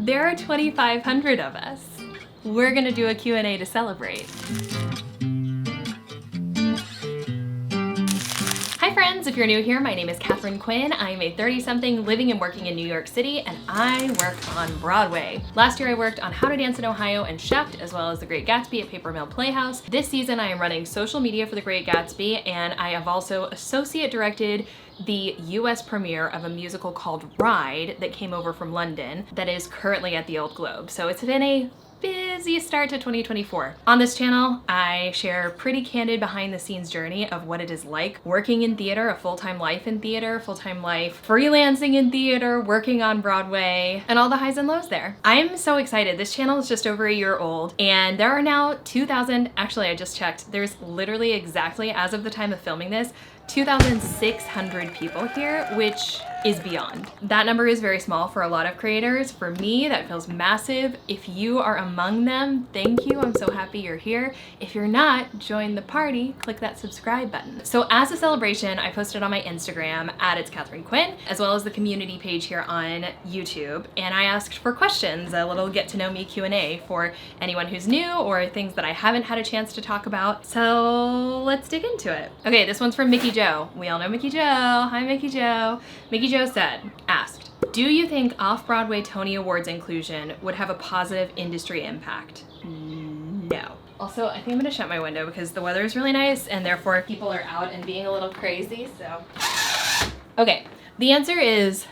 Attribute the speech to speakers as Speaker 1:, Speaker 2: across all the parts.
Speaker 1: There are 2,500 of us. We're gonna do a Q&A to celebrate. Hi friends, if you're new here, my name is Katharine Quinn. I'm a 30-something living and working in New York City, and I work on Broadway. Last year I worked on How to Dance in Ohio and Shucked, as well as The Great Gatsby at Paper Mill Playhouse. This season I am running social media for The Great Gatsby, and I have also associate directed the US premiere of a musical called Ride that came over from London that is currently at the Old Globe. So it's been a busy start to 2024. On this channel, I share pretty candid behind the scenes journey of what it is like working in theater, a full-time life in theater, full-time life freelancing in theater, working on Broadway, and all the highs and lows there. I'm so excited. This channel is just over a year old, and there are now 2,000, actually I just checked, there's literally exactly, as of the time of filming this, 2,600 people here, which is beyond. That number is very small for a lot of creators. For me, that feels massive. If you are among them, thank you. I'm so happy you're here. If you're not, join the party. Click that subscribe button. So as a celebration, I posted on my Instagram @It's Katharine Quinn, as well as the community page here on YouTube, and I asked for questions, a little get to know me Q&A for anyone who's new or things that I haven't had a chance to talk about. So let's dig into it. Okay, this one's from Mickey Joe. We all know Mickey Joe. Hi, Mickey Joe. Mickey Joe asked, do you think Off-Broadway Tony Awards inclusion would have a positive industry impact? No. Also, I think I'm gonna shut my window because the weather is really nice and therefore people are out and being a little crazy, so. Okay, the answer is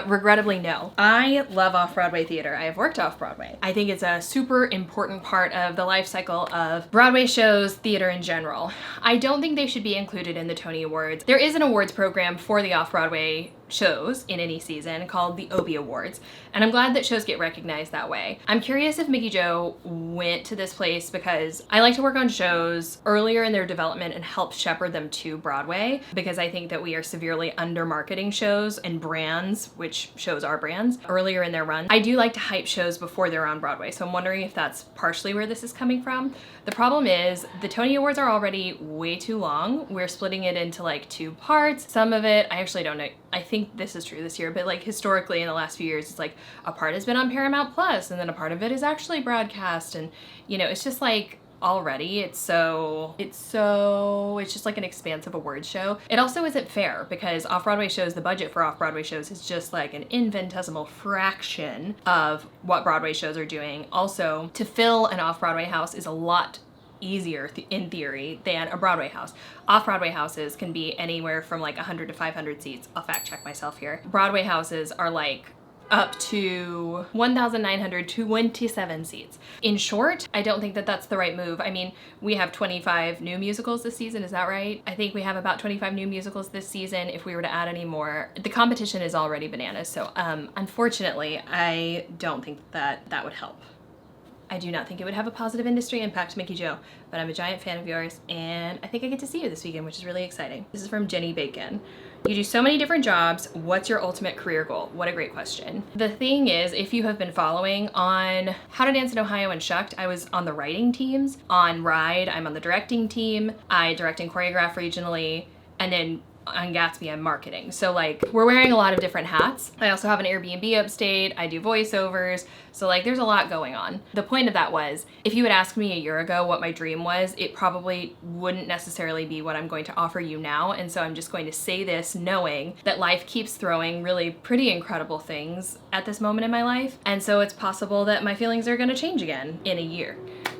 Speaker 1: regrettably no. I love off-Broadway theater. I have worked off-Broadway. I think it's a super important part of the life cycle of Broadway shows, theater in general. I don't think they should be included in the Tony Awards. There is an awards program for the off-Broadway shows in any season called the Obie Awards, and I'm glad that shows get recognized that way. I'm curious if Mickey Joe went to this place because I like to work on shows earlier in their development and help shepherd them to Broadway, because I think that we are severely under-marketing shows and brands, which shows are brands, earlier in their run. I do like to hype shows before they're on Broadway, so I'm wondering if that's partially where this is coming from. The problem is the Tony Awards are already way too long. We're splitting it into like 2 parts. Some of it, I actually don't know, I think this is true this year, but like historically in the last few years, it's like a part has been on Paramount Plus and then a part of it is actually broadcast, and you know, it's just like already it's just like an expansive awards show. It also isn't fair because off-Broadway shows, the budget for off-Broadway shows is just like an infinitesimal fraction of what Broadway shows are doing. Also, to fill an off-Broadway house is a lot easier in theory than a Broadway house. Off-Broadway houses can be anywhere from like 100 to 500 seats. I'll fact check myself here. Broadway houses are like up to 1,927 seats. In short, I don't think that that's the right move. I mean, we have 25 new musicals this season, is that right? I think we have about 25 new musicals this season. If we were to add any more, the competition is already bananas. So unfortunately, I don't think that that would help. I do not think it would have a positive industry impact, Mickey Joe, but I'm a giant fan of yours, and I think I get to see you this weekend, which is really exciting. This is from Jenny Bacon. You do so many different jobs. What's your ultimate career goal? What a great question. The thing is, if you have been following on How to Dance in Ohio and Shucked, I was on the writing teams. On Ride, I'm on the directing team. I direct and choreograph regionally, and then on Gatsby I'm marketing. So like we're wearing a lot of different hats. I also have an Airbnb upstate. I do voiceovers. So like there's a lot going on. The point of that was, if you had asked me a year ago what my dream was, it probably wouldn't necessarily be what I'm going to offer you now. And so I'm just going to say this knowing that life keeps throwing really pretty incredible things at this moment in my life. And so it's possible that my feelings are gonna change again in a year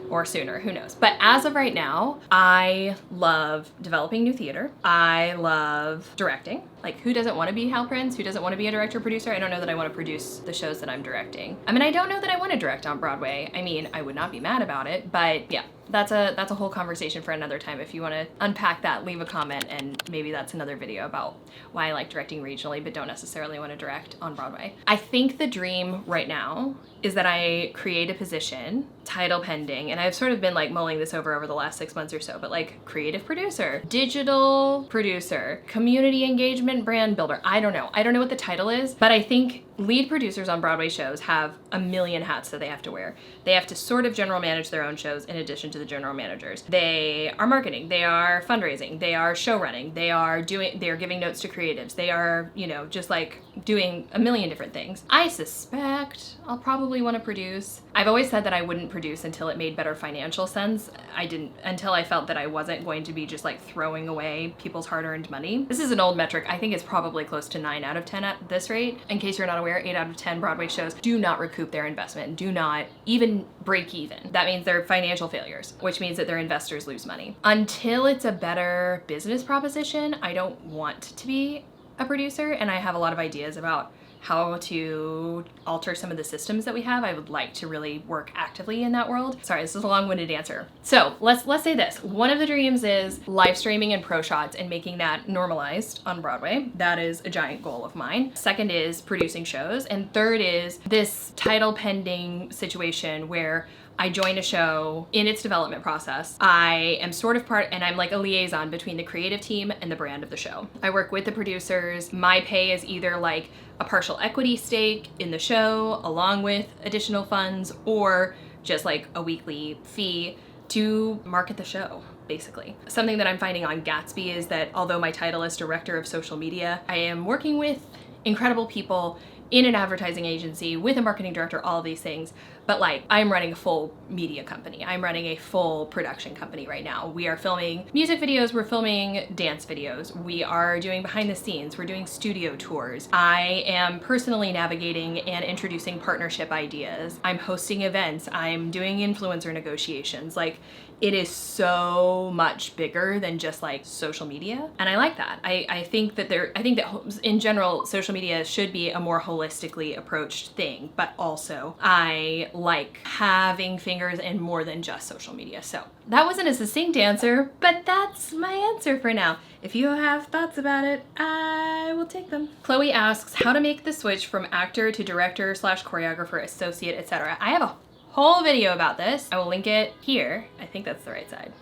Speaker 1: or sooner, who knows. But as of right now, I love developing new theater. I love directing. Like, who doesn't want to be Hal Prince? Who doesn't want to be a director producer? I don't know that I want to produce the shows that I'm directing. I mean, I don't know that I want to direct on Broadway. I mean, I would not be mad about it, but yeah, that's a whole conversation for another time. If you want to unpack that, leave a comment, and maybe that's another video about why I like directing regionally but don't necessarily want to direct on Broadway. I think the dream right now is that I create a position, title pending, and I've sort of been like mulling this over the last 6 months or so, but like creative producer, digital producer, community engagement brand builder. I don't know what the title is, but I think lead producers on Broadway shows have a million hats that they have to wear. They have to sort of general manage their own shows in addition to the general managers. They are marketing, they are fundraising, they are show running, they are giving notes to creatives, they are, just like doing a million different things. I suspect I'll probably want to produce. I've always said that I wouldn't produce until it made better financial sense. I didn't until I felt that I wasn't going to be just like throwing away people's hard-earned money. This is an old metric. I think it's probably close to 9 out of 10 at this rate. In case you're not aware, 8 out of 10 Broadway shows do not recoup their investment, do not even break even. That means they're financial failures, which means that their investors lose money. Until it's a better business proposition, I don't want to be a producer, and I have a lot of ideas about how to alter some of the systems that we have. I would like to really work actively in that world. Sorry, this is a long-winded answer. So let's say this. One of the dreams is live streaming and pro shots and making that normalized on Broadway. That is a giant goal of mine. Second is producing shows. And third is this title pending situation where I join a show in its development process. I am sort of part, and I'm like a liaison between the creative team and the brand of the show. I work with the producers. My pay is either like a partial equity stake in the show along with additional funds, or just like a weekly fee to market the show, basically. Something that I'm finding on Gatsby is that although my title is director of social media, I am working with incredible people in an advertising agency with a marketing director, all of these things. But like, I'm running a full media company. I'm running a full production company right now. We are filming music videos, we're filming dance videos, we are doing behind the scenes, we're doing studio tours. I am personally navigating and introducing partnership ideas. I'm hosting events, I'm doing influencer negotiations. Like, it is so much bigger than just like social media. And I like that. I think that in general, social media should be a more holistically approached thing, but also I like having fingers in more than just social media. So that wasn't a succinct answer, but that's my answer for now. If you have thoughts about it, I will take them. Chloe asks how to make the switch from actor to director / choreographer, associate, etc. I have a whole video about this. I will link it here. I think that's the right side.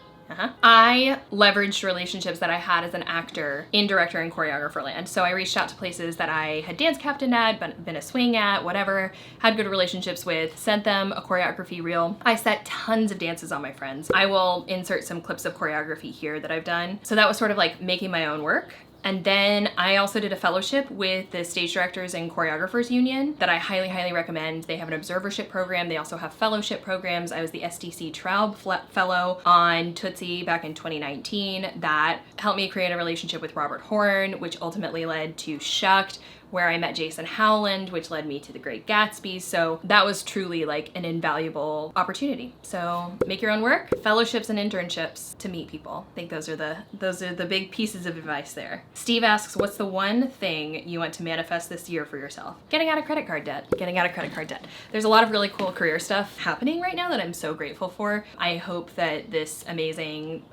Speaker 1: I leveraged relationships that I had as an actor in director and choreographer land. So I reached out to places that I had dance captained at, been a swing at, whatever, had good relationships with, sent them a choreography reel. I set tons of dances on my friends. I will insert some clips of choreography here that I've done. So that was sort of like making my own work. And then I also did a fellowship with the Stage Directors and Choreographers Union that I highly, highly recommend. They have an observership program. They also have fellowship programs. I was the SDC Traub Fellow on Tootsie back in 2019. That helped me create a relationship with Robert Horn, which ultimately led to Shucked, where I met Jason Howland, which led me to The Great Gatsby. So that was truly like an invaluable opportunity. So make your own work, fellowships and internships to meet people. I think those are the big pieces of advice there. Steve asks, what's the one thing you want to manifest this year for yourself? Getting out of credit card debt. Getting out of credit card debt. There's a lot of really cool career stuff happening right now that I'm so grateful for. I hope that this amazing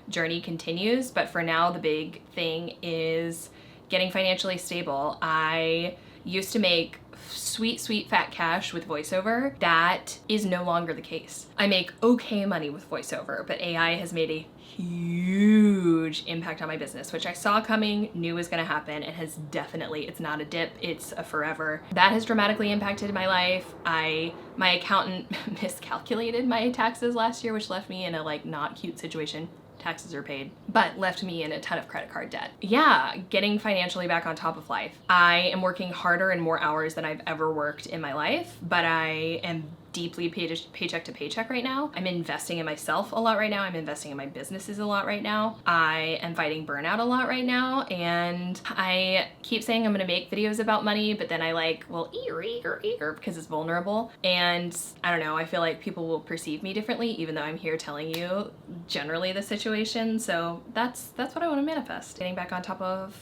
Speaker 1: journey continues, but for now, the big thing is getting financially stable. I used to make sweet, sweet fat cash with voiceover. That is no longer the case. I make okay money with voiceover, but AI has made a huge impact on my business, which I saw coming, knew was gonna happen, and has definitely, it's not a dip, it's a forever. That has dramatically impacted my life. My accountant miscalculated my taxes last year, which left me in a like not cute situation. Taxes are paid, but left me in a ton of credit card debt. Yeah, getting financially back on top of life. I am working harder and more hours than I've ever worked in my life, but I am deeply paycheck to paycheck right now. I'm investing in myself a lot right now. I'm investing in my businesses a lot right now. I am fighting burnout a lot right now, and I keep saying I'm gonna make videos about money, but then I like, well, eager, because it's vulnerable. And I don't know, I feel like people will perceive me differently, even though I'm here telling you generally the situation. So that's what I wanna manifest. Getting back on top of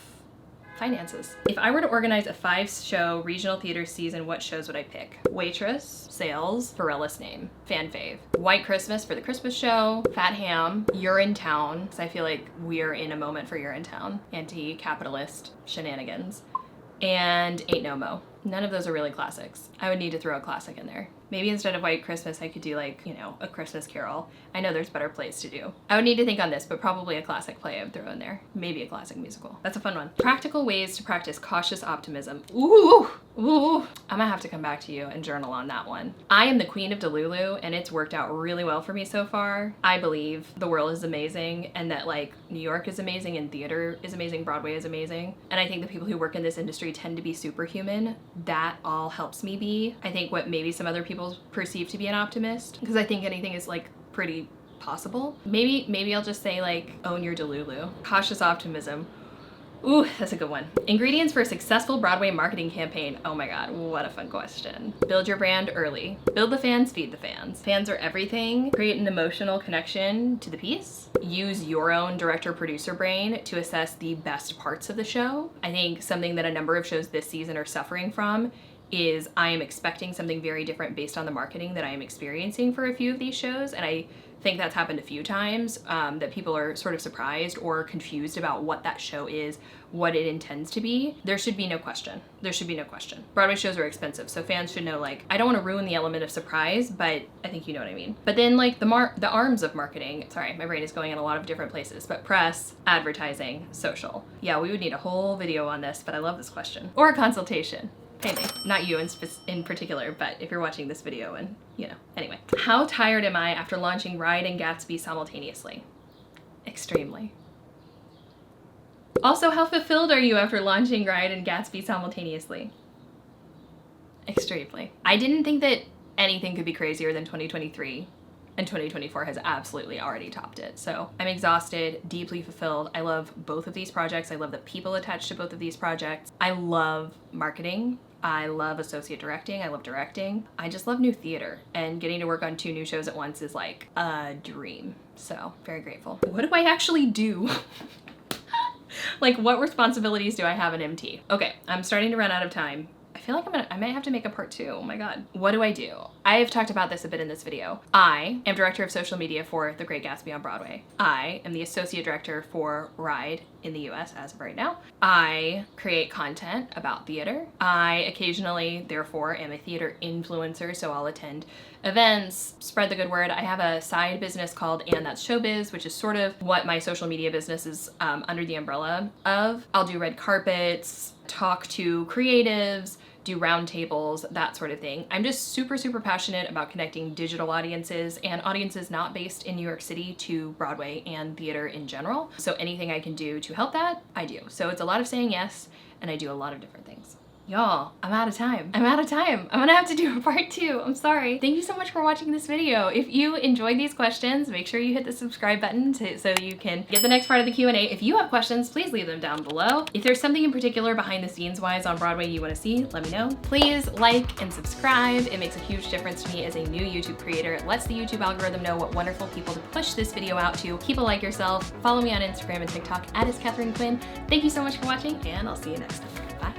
Speaker 1: finances. If I were to organize a 5-show regional theater season, what shows would I pick? Waitress, Sales, Bareilles Name, Fan Fave, White Christmas for the Christmas show, Fat Ham, You're in Town, because I feel like we're in a moment for You're in Town, anti-capitalist shenanigans, and Ain't No Mo. None of those are really classics. I would need to throw a classic in there. Maybe instead of White Christmas, I could do like, you know, A Christmas Carol. I know there's better plays to do. I would need to think on this, but probably a classic play I would throw in there. Maybe a classic musical. That's a fun one. Practical ways to practice cautious optimism. Ooh, ooh. I'm gonna have to come back to you and journal on that one. I am the queen of Delulu, and it's worked out really well for me so far. I believe the world is amazing, and that like New York is amazing, and theater is amazing, Broadway is amazing. And I think the people who work in this industry tend to be superhuman. That all helps me be, I think, what maybe some other people perceive to be an optimist, because I think anything is like pretty possible. Maybe I'll just say like, own your Delulu. Cautious optimism. Ooh, that's a good one. Ingredients for a successful Broadway marketing campaign. Oh my God, what a fun question. Build your brand early. Build the fans, feed the fans. Fans are everything. Create an emotional connection to the piece. Use your own director-producer brain to assess the best parts of the show. I think something that a number of shows this season are suffering from is I am expecting something very different based on the marketing that I am experiencing for a few of these shows, and I think that's happened a few times, that people are sort of surprised or confused about what that show is, what it intends to be. There should be no question. There should be no question. Broadway shows are expensive, so fans should know, like, I don't want to ruin the element of surprise, but I think you know what I mean. But then like the arms of marketing, sorry, my brain is going in a lot of different places, but press, advertising, social. Yeah, we would need a whole video on this, but I love this question. Or a consultation. Pay me. Not you in particular, but if you're watching this video and, you know. Anyway. How tired am I after launching Ride and Gatsby simultaneously? Extremely. Also, how fulfilled are you after launching Ride and Gatsby simultaneously? Extremely. I didn't think that anything could be crazier than 2023. And 2024 has absolutely already topped it. So I'm exhausted, deeply fulfilled. I love both of these projects. I love the people attached to both of these projects. I love marketing. I love associate directing. I love directing. I just love new theater, and getting to work on 2 new shows at once is like a dream. So very grateful. What do I actually do? Like, what responsibilities do I have at MT? Okay, I'm starting to run out of time. I feel like I might have to make a part 2. Oh my God. What do? I have talked about this a bit in this video. I am director of social media for The Great Gatsby on Broadway. I am the associate director for Ride in the US as of right now. I create content about theater. I occasionally, therefore, am a theater influencer, so I'll attend events, spread the good word. I have a side business called And That's Showbiz, which is sort of what my social media business is under the umbrella of. I'll do red carpets, talk to creatives, do roundtables, that sort of thing. I'm just super, super passionate about connecting digital audiences and audiences not based in New York City to Broadway and theater in general. So anything I can do to help that, I do. So it's a lot of saying yes, and I do a lot of different things. Y'all, I'm out of time. I'm gonna have to do a part 2. I'm sorry. Thank you so much for watching this video. If you enjoyed these questions, make sure you hit the subscribe button so you can get the next part of the Q&A. If you have questions, please leave them down below. If there's something in particular behind the scenes wise on Broadway you wanna see, let me know. Please like and subscribe. It makes a huge difference to me as a new YouTube creator. It lets the YouTube algorithm know what wonderful people to push this video out to. Keep a like yourself. Follow me on Instagram and TikTok @Katharine Quinn. Thank you so much for watching, and I'll see you next time. Bye.